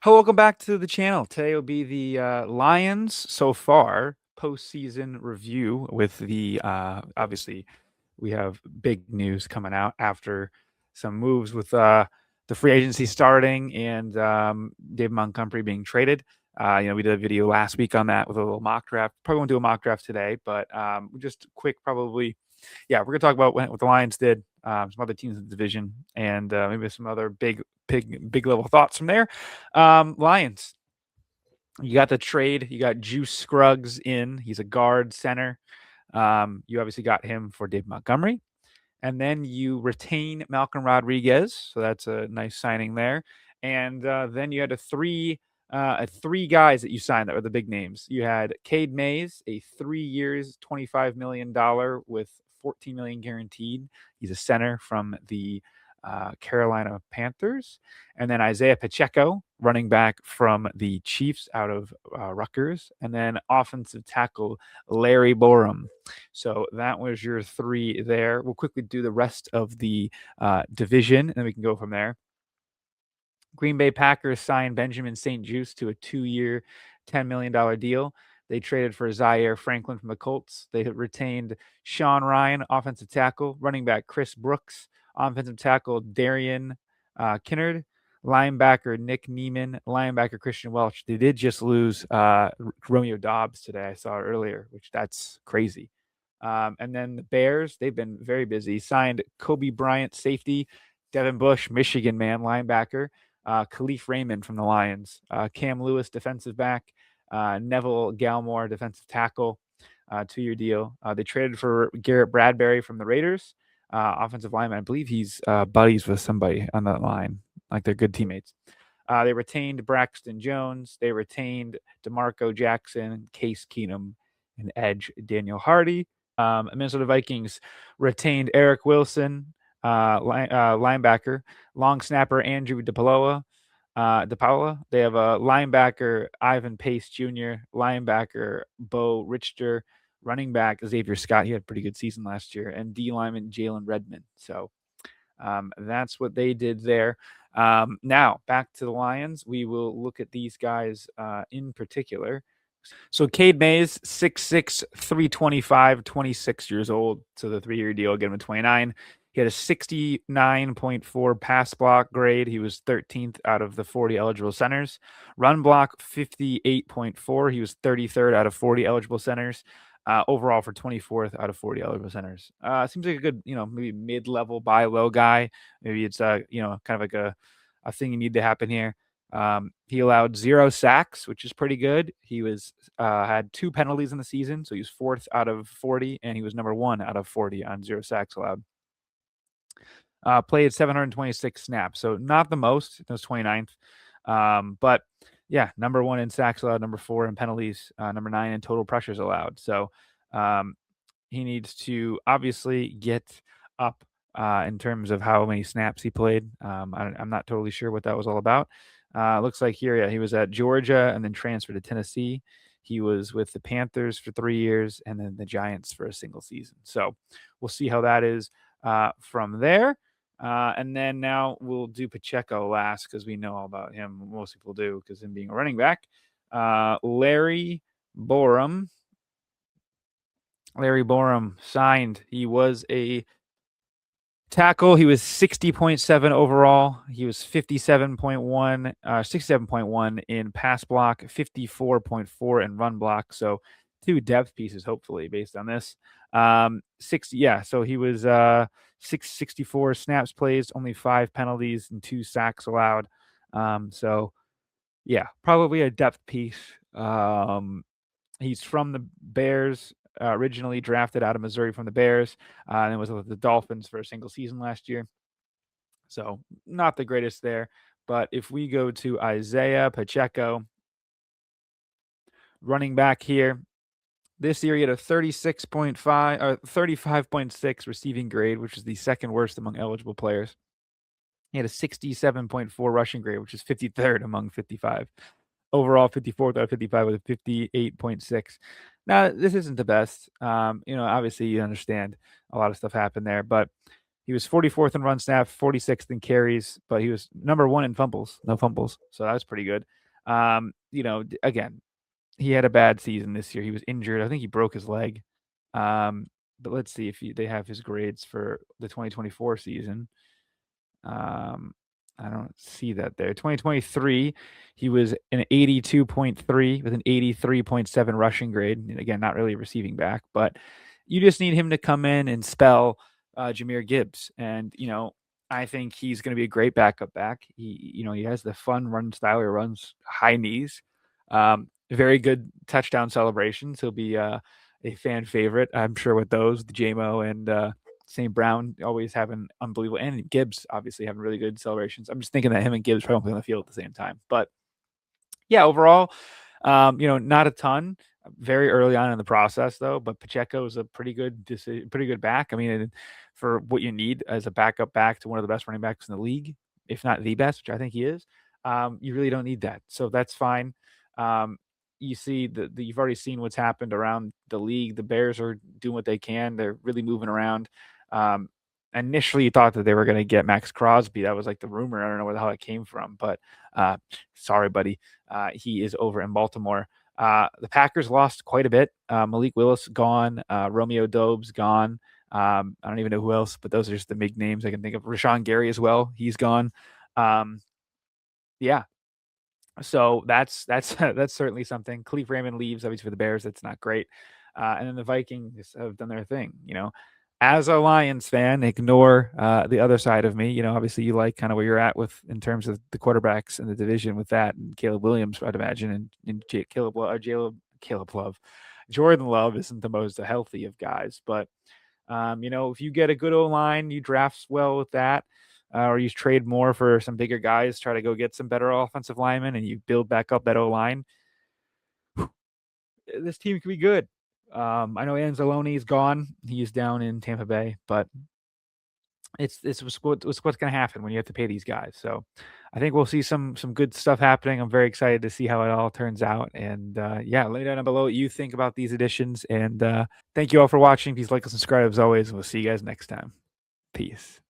Hello, welcome back to the channel. Today will be the Lions so far postseason review with the obviously we have big news coming out after some moves with the free agency starting and Dave Montgomery being traded. We did a video last week on that with a little mock draft. Probably won't do a mock draft today, but just quick, probably. Yeah, we're gonna talk about what the Lions did, some other teams in the division, and maybe some other big level thoughts from there. Lions, you got the trade. You got Juice Scruggs in. He's a guard center. You obviously got him for Dave Montgomery. And then you retain Malcolm Rodriguez. So that's a nice signing there. And then you had three guys that you signed that were the big names. You had Cade Mays, a 3 years, $25 million with $14 million guaranteed. He's a center from the Carolina Panthers. And then Isiah Pacheco, running back from the Chiefs out of Rutgers. And then offensive tackle Larry Borum. So that was your three there. We'll quickly do the rest of the division, and then we can go from there. Green Bay Packers signed Benjamin St-Juste to a 2-year, $10 million deal. They traded for Zaire Franklin from the Colts. They retained Sean Ryan, offensive tackle, running back Chris Brooks, offensive tackle Darian Kinnard, linebacker Nick Neiman, linebacker Christian Welch. They did just lose Romeo Dobbs today. I saw it earlier, which that's crazy. And then the Bears, they've been very busy. Signed Kobe Bryant, safety, Devin Bush, Michigan man, linebacker, Khalif Raymond from the Lions, Cam Lewis, defensive back, Neville Gallimore, defensive tackle, 2-year deal. They traded for Garrett Bradbury from the Raiders, offensive lineman. I believe he's buddies with somebody on that line, like they're good teammates. They retained Braxton Jones. They retained DeMarco Jackson, Case Keenum, and edge Daniel Hardy. Minnesota Vikings retained Eric Wilson, linebacker, long snapper Andrew DePaola. They have a linebacker Ivan Pace Jr., linebacker Bo Richter, running back Xavier Scott. He had a pretty good season last year, and D lineman Jalen Redmond. So that's what they did there. Now back to the Lions. We will look at these guys in particular. So Cade Mays, 6'6", 325, 26 years old. So the 3-year deal, again with 29. He had a 69.4 pass block grade. He was 13th out of the 40 eligible centers. Run block, 58.4. He was 33rd out of 40 eligible centers. Overall for 24th out of 40 eligible centers. Seems like a good, maybe mid-level buy low guy. Maybe it's kind of like a thing you need to happen here. He allowed 0 sacks, which is pretty good. He had 2 penalties in the season, so he was 4th out of 40, and he was number 1 out of 40 on 0 sacks allowed. Played 726 snaps, so not the most. It was 29th, but yeah, number 1 in sacks allowed, number 4 in penalties, number 9 in total pressures allowed. So he needs to obviously get up in terms of how many snaps he played. I'm not totally sure what that was all about. Looks like here, yeah, he was at Georgia and then transferred to Tennessee. He was with the Panthers for 3 years and then the Giants for a single season. So we'll see how that is from there. And then now we'll do Pacheco last because we know all about him. Most people do because him being a running back. Larry Borum. Larry Borum signed. He was a tackle. He was 60.7 overall. He was 67.1 in pass block, 54.4 in run block. So 2 depth pieces, hopefully, based on this. So he was 664 snaps plays, only 5 penalties and 2 sacks allowed. So yeah, probably a depth piece. He's from the Bears. Originally drafted out of Missouri from the Bears, and was with the Dolphins for a single season last year. So not the greatest there. But if we go to Isiah Pacheco, running back here, this year he had a 36.5 or 35.6 receiving grade, which is the second worst among eligible players. He had a 67.4 rushing grade, which is 53rd among 55. Overall, 54th out of 55 with a 58.6. Now, this isn't the best. Obviously, you understand a lot of stuff happened there, but He was 44th in run snap, 46th in carries, but he was number 1 in fumbles, no fumbles. So that was pretty good. Again, he had a bad season this year. He was injured. I think he broke his leg. But let's see if they have his grades for the 2024 season. I don't see that there. 2023, he was an 82.3 with an 83.7 rushing grade. And again, not really a receiving back, but you just need him to come in and spell Jahmyr Gibbs. And, I think he's going to be a great backup back. He has the fun run style. He runs high knees. Very good touchdown celebrations. He'll be a fan favorite, I'm sure, with those, the JMO and St. Brown always having unbelievable, and Gibbs obviously having really good celebrations. I'm just thinking that him and Gibbs probably on the field at the same time. But yeah, overall, not a ton. Very early on in the process, though. But Pacheco is a pretty good decision, pretty good back. I mean, for what you need as a backup back to one of the best running backs in the league, if not the best, which I think he is, you really don't need that. So that's fine. You see you've already seen what's happened around the league. The Bears are doing what they can. They're really moving around. Initially, you thought that they were going to get Max Crosby. That was like the rumor. I don't know where the hell it came from, but sorry, buddy. He is over in Baltimore. The Packers lost quite a bit. Malik Willis gone. Romeo Doubs gone. I don't even know who else, but those are just the big names I can think of. Rashawn Gary as well. He's gone. Yeah. So that's that's certainly something. Khalif Raymond leaves, obviously, for the Bears. That's not great. And then the Vikings have done their thing. As a Lions fan, ignore the other side of me. Obviously, you like kind of where you're at with in terms of the quarterbacks in the division with that and Caleb Williams, I'd imagine, and Caleb Love. Jordan Love isn't the most healthy of guys, but if you get a good O-line, you draft well with that. Or you trade more for some bigger guys, try to go get some better offensive linemen, and you build back up that O-line. This team can be good. I know Anzalone is gone. He's down in Tampa Bay, but it's what's going to happen when you have to pay these guys. So I think we'll see some good stuff happening. I'm very excited to see how it all turns out. And let me know down below what you think about these additions. And thank you all for watching. Please like and subscribe as always. We'll see you guys next time. Peace.